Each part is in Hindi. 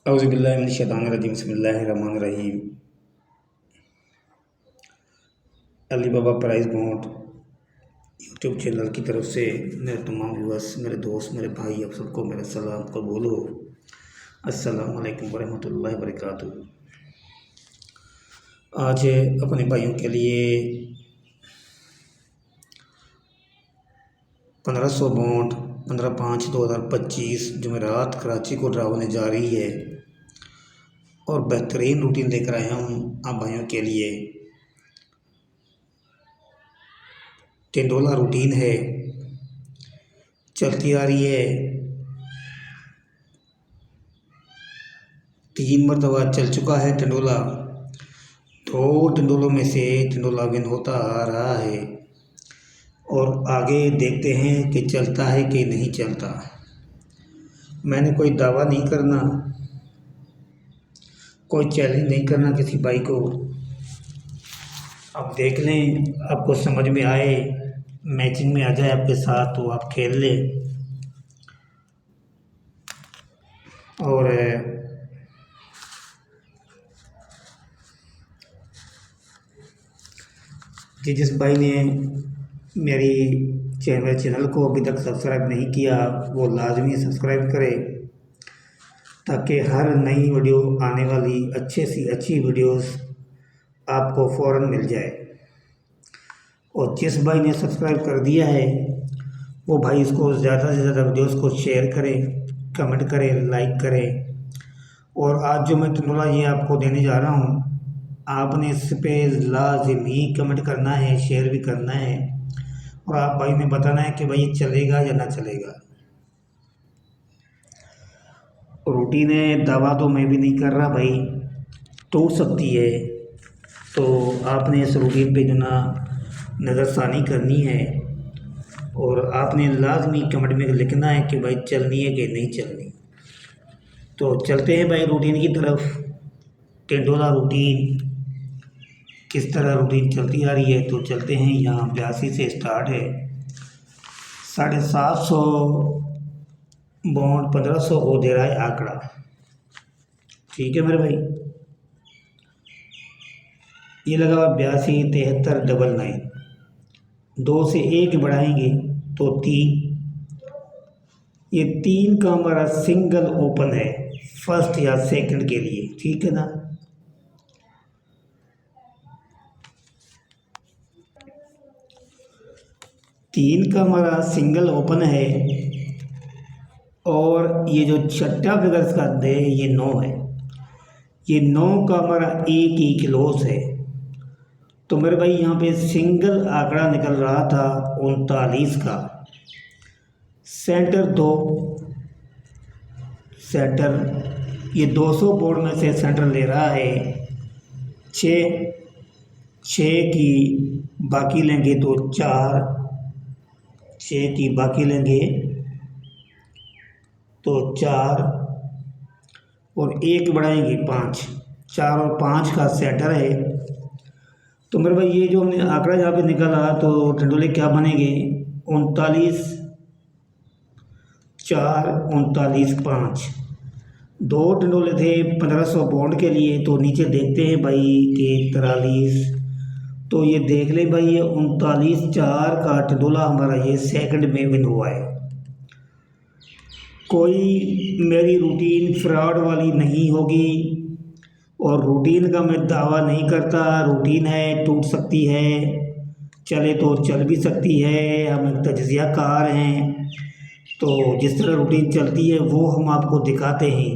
औज़ुबिल्लाहिमिनश्शैतानिर्रजीम बिस्मिल्लाहिर्रहमानिर्रहीम। अली बाबा प्राइज़ बॉन्ड यूट्यूब चैनल की तरफ से मेरे तमाम व्यूअर्स, मेरे दोस्त, मेरे भाई, आप सबको मेरा सलाम कबूल हो। अस्सलामु अलैकुम वरहमतुल्लाहि वबरकातुहू। आज अपने भाइयों के लिए 1500 बॉन्ड 15/5/2025 जुमेरात कराची को ड्रा होने जा रही है और बेहतरीन रूटीन लेकर आया हूँ आप भाइयों के लिए। टेंडोला रूटीन है, चलती आ रही है, 3 मरतबा चल चुका है टेंडोला। 2 टेंडोलों में से टेंडोला विन होता आ रहा है और आगे देखते हैं कि चलता है कि नहीं चलता। मैंने कोई दावा नहीं करना, कोई चैलेंज नहीं करना किसी भाई को। आप देख लें, आपको समझ में आए, मैचिंग में आ जाए आपके साथ तो आप खेल लें। और जिस भाई ने मेरे चैनल को अभी तक सब्सक्राइब नहीं किया वो लाजमी सब्सक्राइब करे ताकि हर नई वीडियो आने वाली अच्छे से अच्छी वीडियोस आपको फ़ौरन मिल जाए। और जिस भाई ने सब्सक्राइब कर दिया है वो भाई इसको ज़्यादा से ज़्यादा वीडियोस को शेयर करें, कमेंट करें, लाइक करें। और आज जो मैं टेंडोला ये आपको देने जा रहा हूँ, आपने इस पर लाजमी कमेंट करना है, शेयर भी करना है और आप भाई ने बताना है कि भाई ये चलेगा या ना चलेगा। रूटीन है, दावा तो मैं भी नहीं कर रहा भाई, टूट सकती है, तो आपने इस रूटीन पे जो ना नज़रसानी करनी है और आपने लाजमी कमेंट में लिखना है कि भाई चलनी है कि नहीं चलनी। तो चलते हैं भाई रूटीन की तरफ। टेंडोला रूटीन किस तरह रूटीन चलती आ रही है, तो चलते हैं। यहाँ 82 से स्टार्ट है, 750 बॉन्ड 1500 को दे रहा है आंकड़ा। ठीक है मेरे भाई, ये लगा हुआ 82 73 99। 2 से 1 बढ़ाएंगे तो 3। ये 3 का हमारा सिंगल ओपन है फर्स्ट या सेकंड के लिए, ठीक है ना। तीन का हमारा सिंगल ओपन है और ये जो छठा फिगर इसका दे ये 9 है। ये 9 का हमारा एक ही क्लोज है। तो मेरे भाई यहाँ पे सिंगल आंकड़ा निकल रहा था 39 का। सेंटर 2, सेंटर ये 200 बोर्ड में से सेंटर ले रहा है 6 की बाकी लेंगे तो 4, 6 की बाकी लेंगे तो 4 और 1 बढ़ाएंगे 5। 4 और 5 का सेंटर है। तो मेरे भाई ये जो हमने आंकड़ा यहाँ पे निकाला तो टेंडोले क्या बनेंगे 39 4 39 5। 2 टेंडोले थे 1500 बॉन्ड के लिए। तो नीचे देखते हैं भाई कि 43। तो ये देख ले भाई, ये 39 4 का टेंडोला हमारा ये सेकंड में विन हुआ है। कोई मेरी रूटीन फ्रॉड वाली नहीं होगी और रूटीन का मैं दावा नहीं करता। रूटीन है, टूट सकती है, चले तो चल भी सकती है, हम एक तज्ज़िया कार हैं तो जिस तरह रूटीन चलती है वो हम आपको दिखाते हैं।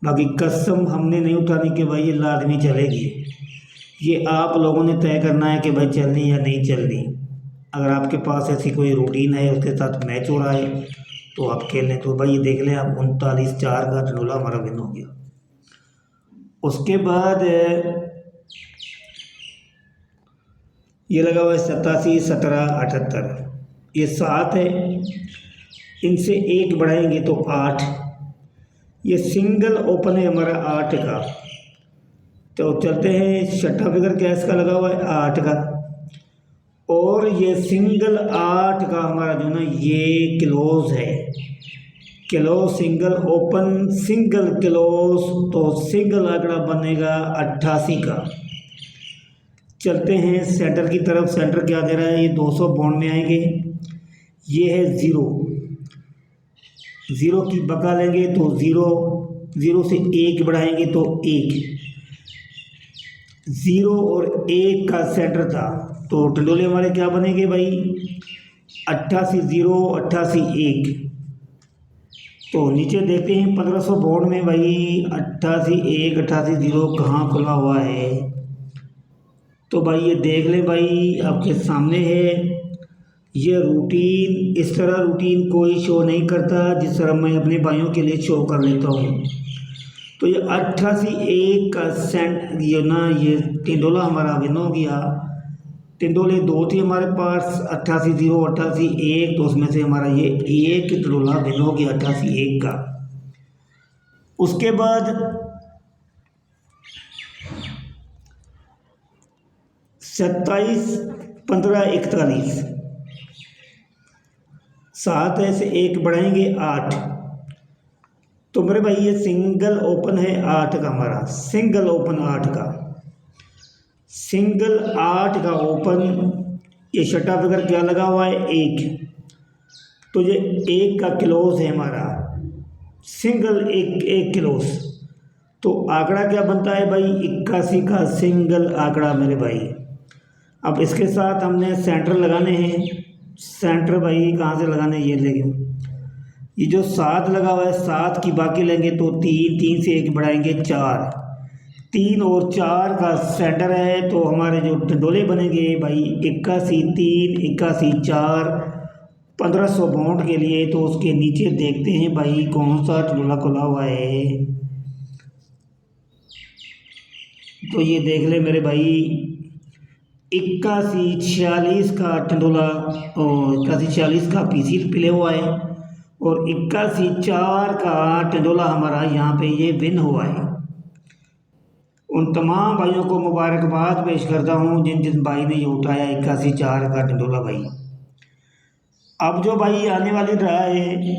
बाकी कसम हमने नहीं उठानी कि भाई ये लाजमी चलेगी, ये आप लोगों ने तय करना है कि भाई चलनी या नहीं चलनी। अगर आपके पास ऐसी कोई रूटीन है उसके साथ मैच हो रहा है तो आप खेल लें। तो भाई ये देख लें आप 39 4 का टेंडोला हमारा विन हो गया। उसके बाद ये लगा हुआ है 87 17 78। ये 7 है, इनसे 1 बढ़ाएंगे तो 8। ये सिंगल ओपन है हमारा 8 का। तो चलते हैं, छठा फिगर क्या इसका लगा हुआ है 8 का और ये सिंगल 8 का हमारा जो ना ये क्लोज है। Kilo single open single close, तो सिंगल आंकड़ा बनेगा 88 का। चलते हैं सेंटर की तरफ। सेंटर क्या दे रहा है, ये 200 बॉन्ड में आएंगे। ये है ज़ीरो, ज़ीरो की बका लेंगे तो ज़ीरो, ज़ीरो से एक बढ़ाएंगे तो एक, ज़ीरो और एक का सेंटर था, तो टंडोले हमारे क्या बनेंगे भाई, 88 ज़ीरो 88 एक। तो नीचे देखते हैं 1500 बॉन्ड में भाई 88 एक 88 ज़ीरो कहाँ खुला हुआ है। तो भाई ये देख लें भाई, आपके सामने है। ये रूटीन, इस तरह रूटीन कोई शो नहीं करता जिस तरह मैं अपने भाइयों के लिए शो कर लेता हूँ। तो ये 88 एक का सेंट, ये ना ये टिंडोला हमारा विन हो गया। टिंडोले दो थे हमारे पास, 88 ज़ीरो 88 एक, तो उसमें से हमारा ये एक टिंडोला विन हो गया 88 एक का। उसके बाद 27 15 41, 7 है से एक बढ़ाएंगे 8। तो मेरे भाई ये सिंगल ओपन है 8 का, हमारा सिंगल ओपन 8 का, सिंगल 8 का ओपन। ये छठा फिगर क्या लगा हुआ है, एक, तो ये एक का क्लोज है हमारा, सिंगल एक एक क्लोज। तो आंकड़ा क्या बनता है भाई, 81 का सिंगल आंकड़ा मेरे भाई। अब इसके साथ हमने सेंटर लगाने हैं। सेंटर भाई कहाँ से लगाने हैं, ये लेंगे, ये जो 7 लगा हुआ है 7 की बाकी लेंगे तो 3, 3 से एक बढ़ाएंगे 4, 3 और 4 का सेंटर है। तो हमारे जो डंडोले बनेंगे भाई 81 3 81 4, 1500 बॉन्ड के लिए। तो उसके नीचे देखते हैं भाई कौन सा डंडोला खुला हुआ है। तो ये देख ले मेरे भाई, 81 46 का टंडोला, 81 46 का पीसी प्ले हुआ है, और 81 4 का टंडोला हमारा यहाँ पे ये विन हुआ है। उन तमाम भाइयों को मुबारकबाद पेश करता हूँ जिन जिन भाई ने ये उठाया 81 4 का टंडोला भाई। अब जो भाई आने वाली रहा है,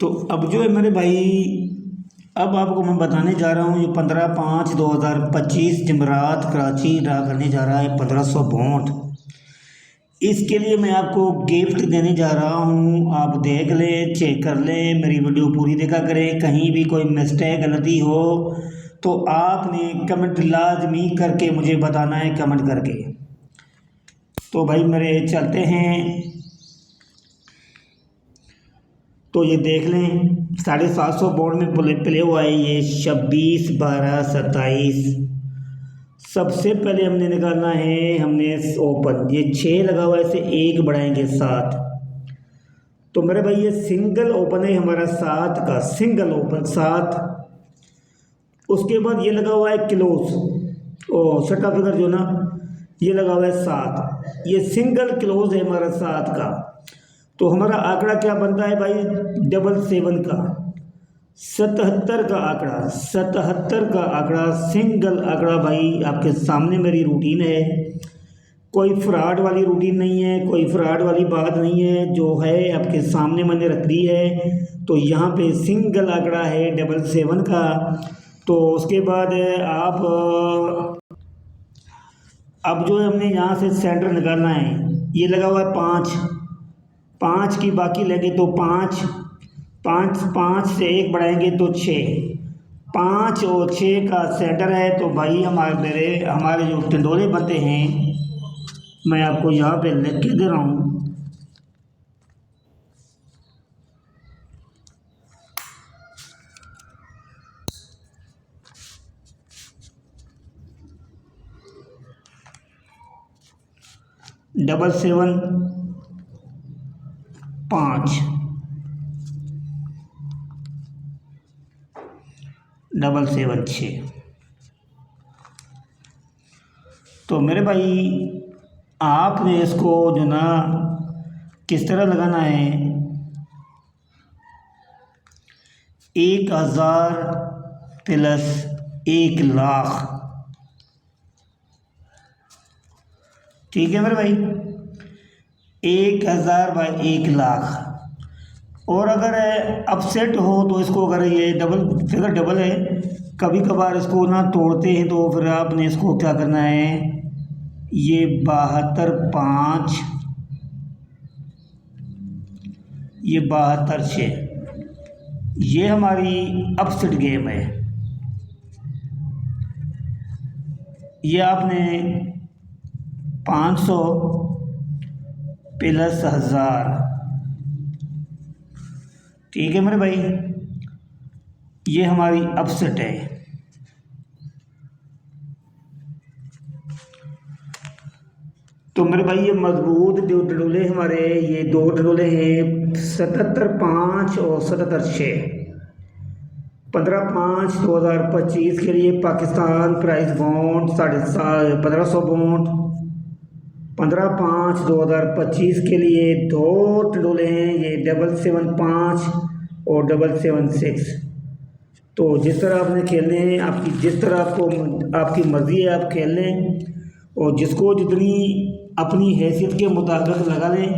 तो अब जो है मेरे भाई, अब आपको मैं बताने जा रहा हूँ, ये 15/5/2025 जमरात कराची ड्रा करने जा रहा है 1500 बॉन्ड। इसके लिए मैं आपको गिफ्ट देने जा रहा हूँ। आप देख लें, चेक कर लें, मेरी वीडियो पूरी देखा करें। कहीं भी कोई मिस्टेक गलती हो तो आपने कमेंट लाजमी करके मुझे बताना है, कमेंट करके। तो भाई मेरे चलते हैं। तो ये देख लें 750 बोर्ड में प्ले हुआ है ये 26 12 27। सबसे पहले हमने निकालना है, हमने ओपन, ये 6 लगा हुआ है, इसे एक बढ़ाएंगे 7। तो मेरे भाई ये सिंगल ओपन है हमारा 7 का, सिंगल ओपन 7। उसके बाद ये लगा हुआ है क्लोज, और छठा फिगर जो ना ये लगा हुआ है 7, ये सिंगल क्लोज है हमारा 7 का। तो हमारा आंकड़ा क्या बनता है भाई, 77 का, 77 का आंकड़ा, 77 का आंकड़ा सिंगल आंकड़ा भाई। आपके सामने मेरी रूटीन है, कोई फ्रॉड वाली रूटीन नहीं है, कोई फ्रॉड वाली बात नहीं है, जो है आपके सामने मैंने रख दी है। तो यहाँ पे सिंगल आंकड़ा है 77 का। तो उसके बाद आप अब जो है हमने यहाँ से सेंटर निकालना है, ये लगा हुआ है 5, 5 की बाकी लगे तो 5, 5 से एक बढ़ाएंगे तो 6, 5 और 6 का सेंटर है। तो भाई हमारे जो टंडोले बनते हैं, मैं आपको यहाँ पे लिख के दे रहा हूँ। डबल 7 5, 7 6। तो मेरे भाई आपने इसको जो ना किस तरह लगाना है, 1000 प्लस 1,00,000, ठीक है मेरे भाई। 1000 बाई 1 लाख। और अगर अपसेट हो तो इसको, अगर ये डबल फिगर डबल है, कभी कभार इसको ना तोड़ते हैं तो फिर आपने इसको क्या करना है, ये 72 5, ये 72 6, ये हमारी अपसेट गेम है। ये आपने 500 प्लस 1000, ठीक है मेरे भाई, ये हमारी अपसेट है। तो मेरे भाई ये मजबूत जो डडोले हमारे, ये 2 डडोले हैं 77 5 और 77 6। 15 5 2025 के लिए पाकिस्तान प्राइस बॉन्ड 1550 बॉन्ड। 15 5 2025 के लिए 2 डोले हैं, ये 775 5 और 776 6। तो जिस तरह आपने खेलने हैं, आपकी जिस तरह आपकी मर्ज़ी है आप खेल लें, और जिसको जितनी अपनी हैसियत के मुताबिक लगा लें।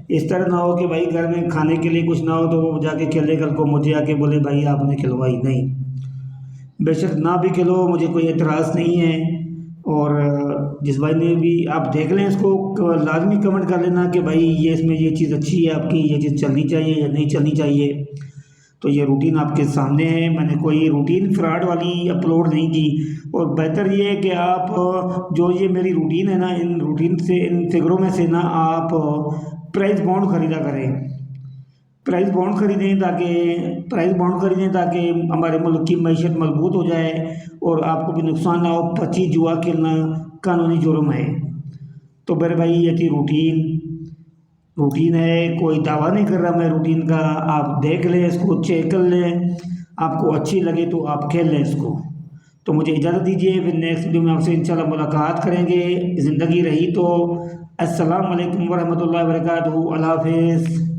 इस तरह ना हो कि भाई घर में खाने के लिए कुछ ना हो तो वो जाके खेले, कल को मुझे आके बोले भाई आपने खिलवाई नहीं। बेशक ना भी खिलो, मुझे कोई एतराज़ नहीं है। और जिस भाई ने भी, आप देख लें इसको, लाजमी कमेंट कर लेना कि भाई ये इसमें ये चीज़ अच्छी है आपकी, ये चीज़ चलनी चाहिए या नहीं चलनी चाहिए। तो ये रूटीन आपके सामने है, मैंने कोई रूटीन फ्रॉड वाली अपलोड नहीं की। और बेहतर ये है कि आप जो ये मेरी रूटीन है ना, इन रूटीन से, इन फिगरों में से ना आप प्राइस बॉन्ड ख़रीदा करें। प्राइस बॉन्ड खरीदें ताकि हमारे मुल्क की मईशत मजबूत हो जाए और आपको भी नुकसान ना हो। 25 जुआ खेलना कानूनी जुर्म है। तो मेरे भाई ये थी रूटीन है, कोई दावा नहीं कर रहा मैं रूटीन का। आप देख लें इसको, चेक कर लें, आपको अच्छी लगे तो आप खेल लें इसको। तो मुझे इजाज़त दीजिए, फिर नेक्स्ट वीडियो में आपसे इंशाल्लाह मुलाकात करेंगे, ज़िंदगी रही तो। अस्सलाम वालेकुम वरहमतुल्लाहि वबरकातुहू। अल्लाह हाफ़िज़।